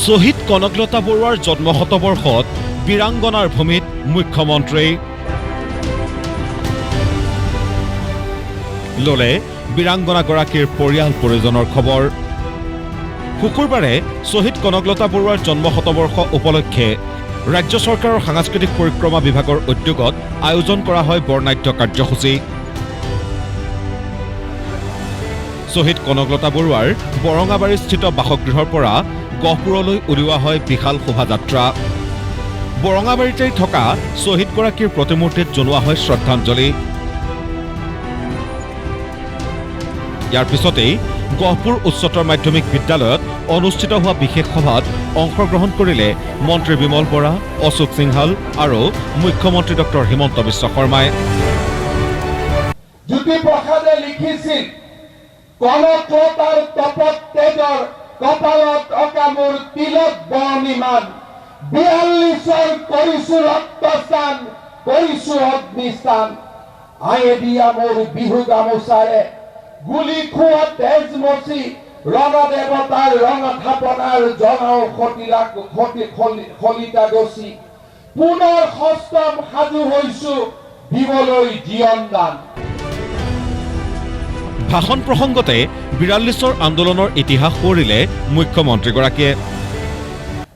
শহীদ কনকলতা বৰুৱাৰ জন্ম শতবৰ্ষত বীৰাংগনাৰ ভূমিত মুখ্যমন্ত্ৰী ললে বীৰাংগনাগৰাকীৰ পৰিয়াল পৰিজনৰ খবৰ। শুকুৰবাৰে শহীদ কনকলতা বৰুৱাৰ জন্ম শতবৰ্ষ উপলক্ষে ৰাজ্য চৰকাৰৰ সাংস্কৃতিক পৰিক্ৰমা বিভাগৰ উদ্যোগত আয়োজন কৰা হয় বৰ্ণাঢ্য কাৰ্যসূচী। শহীদ কনকলতা বৰুৱাৰ বৰঙাবাৰীস্থিত বাসগৃহৰ পৰা গহপুৰলৈ উলিওৱা হয় বিশাল শোভাযাত্ৰা। বৰঙাবাৰীতে থকা শ্বহীদগৰাকীৰ প্ৰতিমূৰ্তিত জনোৱা হয় শ্ৰদ্ধাঞ্জলি। ইয়াৰ পিছতেই গহপুৰ উচ্চতৰ মাধ্যমিক বিদ্যালয়ত অনুষ্ঠিত হোৱা বিশেষ সভাত অংশগ্ৰহণ কৰিলে মন্ত্ৰী বিমল বৰা, অশোক সিংহাল আৰু মুখ্যমন্ত্ৰী ডক্টৰ হিমন্ত বিশ্ব শৰ্মাই। জ্যোতিপ্ৰসাদে লিখিছিল, কনকলতাৰ তপত তেজৰ কপালত অকামুৰ তিলক বৰ্ণিমান, ৪২ৰ কৰিছো ৰক্তস্থান, কৰিছো অগ্নিস্থান, আয়ে দিয়া মোৰ বিহু গামোচাৰে গুলি খোৱা তেজ মচি, ৰণদেৱতাৰ ৰঙ থাপনাৰ জনাও খলিতা গছি, পুনৰ সষ্টম সাজু হৈছো দিবলৈ জীৱন দান। ভাষণ প্ৰসংগতে ৪২ৰ আন্দোলনৰ ইতিহাস সোঁৱৰিলে মুখ্যমন্ত্ৰীগৰাকীয়ে।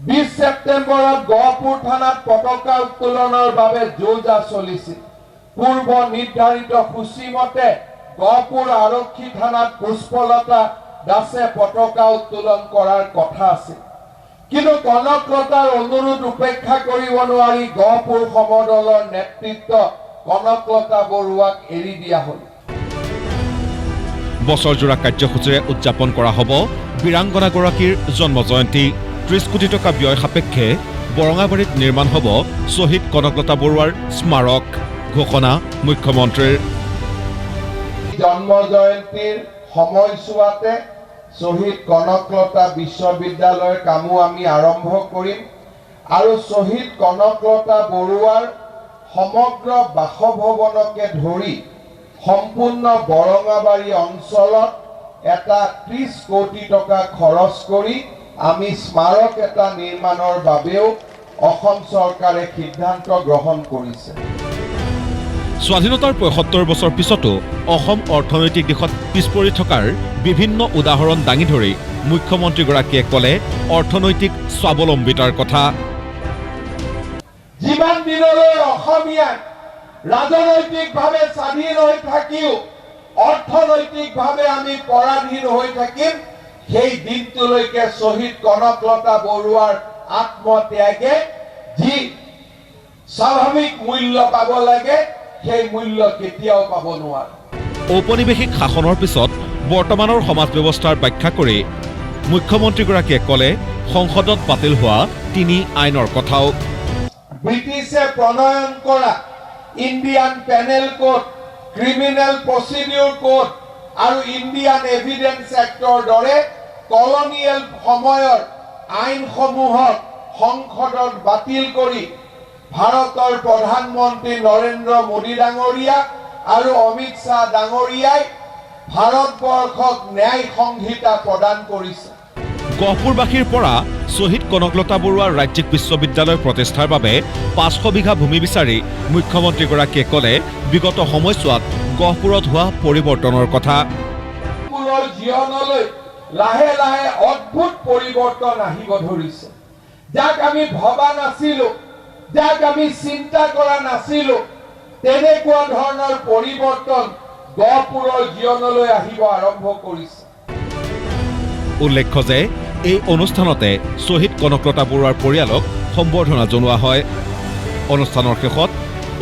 ২০ ছেপ্টেম্বৰত গহপুৰ থানাত পতাকা উত্তোলনৰ বাবে যোজা চলিছিল। পূৰ্ব নিৰ্ধাৰিত সূচীমতে গহপুৰ আৰক্ষী থানাত পুষ্পলতা দাসে পতাকা উত্তোলন কৰাৰ কথা আছিল, কিন্তু কনকলতাৰ অনুৰোধ উপেক্ষা কৰিব নোৱাৰি গহপুৰ সমদলৰ নেতৃত্ব কনকলতা বৰুৱাক এৰি দিয়া হ'ল। বছৰজোৰা কাৰ্যসূচীৰে উদযাপন কৰা হ'ব বীৰাংগনাগৰাকীৰ জন্ম জয়ন্তী। ৩০ কোটি টকা ব্যয় সাপেক্ষে বৰঙাবাৰীত নিৰ্মাণ হ'ব শ্বহীদ কনকলতা বৰুৱাৰ স্মাৰক, ঘোষণা মুখ্যমন্ত্ৰীৰ। জন্ম জয়ন্তীৰ সময়ছোৱাতে শ্বহীদ কনকলতা বিশ্ববিদ্যালয়ৰ কামো আমি আৰম্ভ কৰিম আৰু শ্বহীদ কনকলতা বৰুৱাৰ সমগ্ৰ বাসভৱনকে ধৰি সম্পূৰ্ণ বৰঙাবাৰী অঞ্চলত এটা ৩০ কোটি টকা খৰচ কৰি আমি স্মাৰক এটা নিৰ্মাণৰ বাবেও অসম চৰকাৰে সিদ্ধান্ত গ্ৰহণ কৰিছে। স্বাধীনতাৰ ৭৫ বছৰ পিছতো অসম অৰ্থনৈতিক দিশত পিছ পৰি থকাৰ বিভিন্ন উদাহৰণ দাঙি ধৰি মুখ্যমন্ত্ৰীগৰাকীয়ে ক'লে অৰ্থনৈতিক স্বাৱলম্বিতাৰ কথা। যিমান দিনলৈ অসমীয়াই ৰাজনৈতিকভাৱে স্বাধীন হৈ থাকিও অৰ্থনৈতিকভাৱে আমি পৰাধীন হৈ থাকিম, সেই দিনটোলৈকে শ্বহীদ কনকলতা বৰুৱাৰ আত্মত্যাগে যি স্বাভাৱিক মূল্য পাব লাগে সেই মূল্য কেতিয়াও পাব নোৱাৰে। ঔপনিৱেশিক শাসনৰ পিছত বৰ্তমানৰ সমাজ ব্যৱস্থাৰ ব্যাখ্যা কৰি মুখ্যমন্ত্ৰীগৰাকীয়ে ক'লে সংসদত বাতিল হোৱা ৩ আইনৰ কথাও। ব্ৰিটিছে প্ৰণয়ন কৰা Indian panel code, criminal procedure code আৰু ইণ্ডিয়ান এভিডেন্স এক্টৰ দৰে কলনিয়েল সময়ৰ আইনসমূহক সংসদত বাতিল কৰি ভাৰতৰ প্ৰধানমন্ত্ৰী নৰেন্দ্ৰ মোদী ডাঙৰীয়া আৰু অমিত শ্বাহ ডাঙৰীয়াই ভাৰতবৰ্ষক ন্যায় সংহিতা প্ৰদান কৰিছে। গহপুৰবাসীৰ পৰা শ্বহীদ কনকলতা বৰুৱাৰ ৰাজ্যিক বিশ্ববিদ্যালয় প্ৰতিষ্ঠাৰ বাবে ৫০০ বিঘা ভূমি বিচাৰি মুখ্যমন্ত্ৰীগৰাকীয়ে ক'লে বিগত সময়ছোৱাত গহপুৰত হোৱা পৰিৱৰ্তনৰ কথা। গহপুৰৰ জীৱনলৈ লাহে লাহে অদ্ভুত পৰিৱৰ্তন আহিব ধৰিছে, যাক আমি ভবা নাছিলো, যাক আমি চিন্তা কৰা নাছিলো, তেনেকুৱা ধৰণৰ পৰিৱৰ্তন গহপুৰৰ জীৱনলৈ আহিব আৰম্ভ কৰিছে। উল্লেখ্য যে এই অনুষ্ঠানতে শ্বহীদ কনকলতা বৰুৱাৰ পৰিয়ালক সম্বৰ্ধনা জনোৱা হয়। অনুষ্ঠানৰ শেষত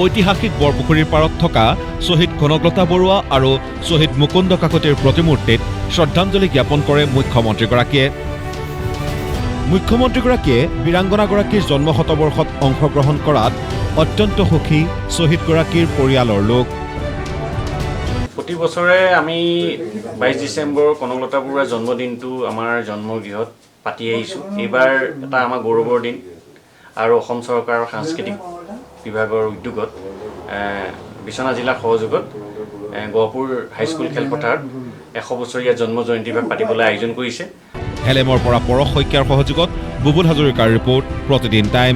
ঐতিহাসিক বৰপুখুৰীৰ পাৰত থকা শ্বহীদ কনকলতা বৰুৱা আৰু শ্বহীদ মুকুন্দ কাকতিৰ প্ৰতিমূৰ্তিত শ্ৰদ্ধাঞ্জলি জ্ঞাপন কৰে মুখ্যমন্ত্ৰীগৰাকীয়ে। মুখ্যমন্ত্ৰীগৰাকীয়ে বীৰাংগনাগৰাকীৰ জন্ম শতবৰ্ষত অংশগ্ৰহণ কৰাত অত্যন্ত সুখী শ্বহীদগৰাকীৰ পৰিয়ালৰ লোক। প্ৰতি বছৰে আমি ২২ ডিচেম্বৰ কনকলতা বৰুৱাৰ জন্মদিনটো আমাৰ জন্মগৃহত পাতি আহিছোঁ। এইবাৰ এটা আমাৰ গৌৰৱৰ দিন আৰু অসম চৰকাৰৰ সাংস্কৃতিক বিভাগৰ উদ্যোগত বিশ্বনাথ জিলাৰ সহযোগত গহপুৰ হাইস্কুল খেলপথাৰত ১০০ বছৰীয়া জন্ম জয়ন্তী ভাগ পাতিবলৈ আয়োজন কৰিছে। হেলেমৰ পৰা পৰশ শইকীয়াৰ সহযোগত বুবুল হাজৰিকাৰ ৰিপৰ্ট প্ৰতিদিন টাইম।